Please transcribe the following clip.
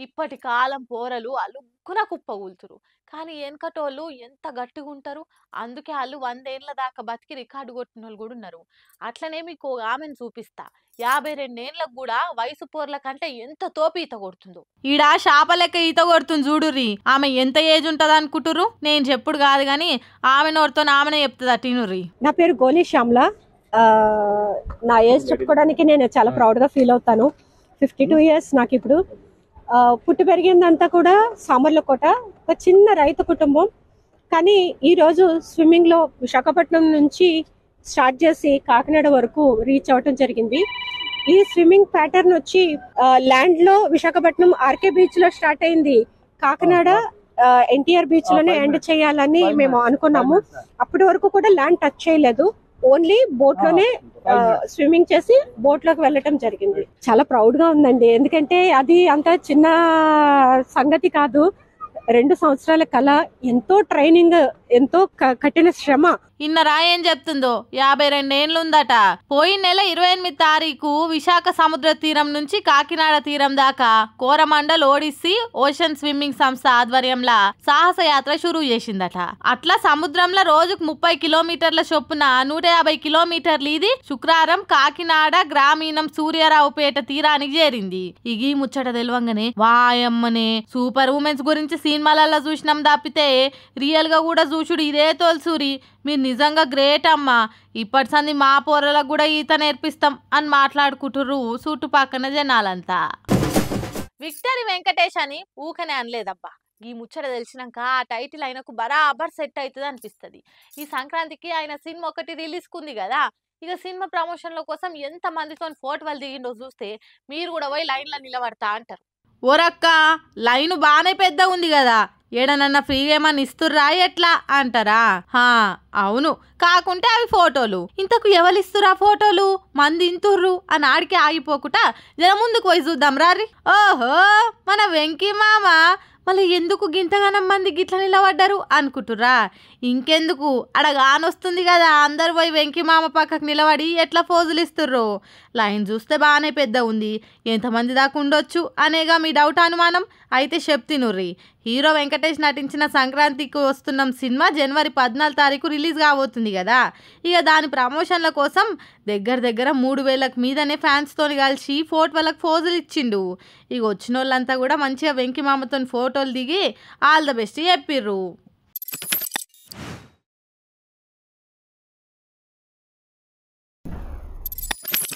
ఇప్పటి కాలం పోరలు అలుగ్గున కుప్పగూలుతురు. కానీ ఎనకటోళ్ళు ఎంత గట్టిగుంటరు. అందుకే ఆళ్ళు 100 ఏళ్ల దాకా బతికి రికార్డు కొట్టినోళ్ళు గూడా ఉన్నారు. అట్లనే మీకు ఆమెను చూపిస్తా. 52 ఏండ్లకు గూడా వయసు పోర్ల కంటే ఎంత తోపు ఈత కొడుతుందో. ఈడ శాప లెక్క ఈత కొడుతుంది చూడుర్రి. ఆమె ఎంత ఏజ్ ఉంటది అనుకుంటుర్రు? నేను చెప్పుడు కాదు గాని ఆమె నోటితో ఆమెనే చెప్తుంది అటినుర్రి. నా పేరు గోలి శ్యామ్ల. నా ఏజ్ చెప్పుకోవడానికి నేను చాలా ప్రౌడ్గా ఫీల్ అవుతాను. 52 ఇయర్స్ నాకు ఇప్పుడు. పుట్టి పెరిగిందంతా కూడా సామర్లకోట, ఒక చిన్న రైతు కుటుంబం. కానీ ఈరోజు స్విమ్మింగ్లో విశాఖపట్నం నుంచి స్టార్ట్ చేసి కాకినాడ వరకు రీచ్ అవటం జరిగింది. ఈ స్విమ్మింగ్ ప్యాటర్న్ వచ్చి ల్యాండ్లో విశాఖపట్నం ఆర్కే బీచ్లో స్టార్ట్ అయింది. కాకినాడ ఎన్టీఆర్ బీచ్లోనే ఎండ్ చేయాలని మేము అనుకున్నాము. అప్పటి వరకు కూడా ల్యాండ్ టచ్ చేయలేదు. ఓన్లీ బోట్ లోనే స్విమ్మింగ్ చేసి బోట్ లోకి వెళ్ళటం జరిగింది. చాలా ప్రౌడ్ గా ఉందండి. ఎందుకంటే అది అంత చిన్న సంగతి కాదు. 2 సంవత్సరాల కళ, ఎంతో ట్రైనింగ్, ఎంతో కఠిన శ్రమ. ఇన్నరా ఏం చెప్తుందో. 52 ఏండ్లు ఉందట. పోయిన నెల 28 తారీఖు విశాఖ సముద్ర తీరం నుంచి కాకినాడ తీరం దాకా కోరమండల్ ఓడిస్సీ ఓషన్ స్విమ్మింగ్ సంస్థ ఆధ్వర్యంలో సాహస యాత్ర షురూ చేసిందట. అట్లా సముద్రంలో రోజుకు 30 కిలోమీటర్ల చొప్పున 150 కిలోమీటర్లు ఇది శుక్రవారం కాకినాడ గ్రామీణం సూర్యారావుపేట తీరానికి చేరింది. ఇగి ముచ్చట తెలివంగానే వాయమ్మనే సూపర్ ఉమెన్స్ గురించి సినిమాలలో చూసినాం తప్పితే రియల్ గా కూడా చూసుడు ఇదే తోల్సూరి. మీరు నిజంగా గ్రేట్ అమ్మా. ఇప్పటి సంది మా పోరలకు కూడా ఈత నేర్పిస్తాం అని మాట్లాడుకుంటుర్రు చుట్టుపక్కన జనాలంతా. విక్టరీ వెంకటేష్ అని ఊకనే అనలేదబ్బా. ఈ ముచ్చట తెలిసినాక ఆ టైటిల్ ఆయనకు బరాబర్ సెట్ అవుతుంది అనిపిస్తుంది. ఈ సంక్రాంతికి ఆయన సినిమా ఒకటి రిలీజ్ కుంది కదా. ఇక సినిమా ప్రమోషన్ల కోసం ఎంత మందితో ఫోటోలు దిగిండో చూస్తే మీరు కూడా పోయి లైన్లో నిలబడతా అంటారు. ఓరక్క లైన్ బాగానే పెద్ద ఉంది కదా, ఏడనన్నా ఫ్రీగా ఏమన్నా ఇస్తుర్రా ఎట్లా అంటారా? అవును, కాకుంటే అవి ఫోటోలు. ఇంతకు ఎవరిస్తురా ఫోటోలు? మంది ఇంతుర్రు అని ఆడికి ఆగిపోకుండా జర ముందుకు పోయి చూద్దాం రారి. ఓహో, మన వెంకీ మామ మళ్ళీ ఎందుకు గింతగానం మంది గిట్ల నిలబడ్డారు అనుకుంటుర్రా? ఇంకెందుకు, అడగానొస్తుంది కదా, అందరు పోయి వెంకీ మామ పక్కకు నిలబడి ఎట్లా పోజులు ఇస్తుర్రు. లైన్ చూస్తే బాగానే పెద్ద ఉంది, ఎంతమంది దాకా ఉండొచ్చు అనేగా మీ డౌట్ అనుమానం. అయితే చెప్తినుర్రి. హీరో వెంకటేష్ నటించిన సంక్రాంతికి వస్తున్నాం సినిమా జనవరి 14 తారీఖు రిలీజ్ కాబోతుంది కదా. ఇక దాని ప్రమోషన్ల కోసం దగ్గర 3000కి మీదనే ఫ్యాన్స్తో కలిసి వాళ్ళకి ఫోజులు ఇచ్చిండు. ఇక వచ్చిన వాళ్ళంతా కూడా మంచిగా వెంకీ మామతో ఫోటోలు దిగి ఆల్ ద బెస్ట్ చెప్పిర్రు.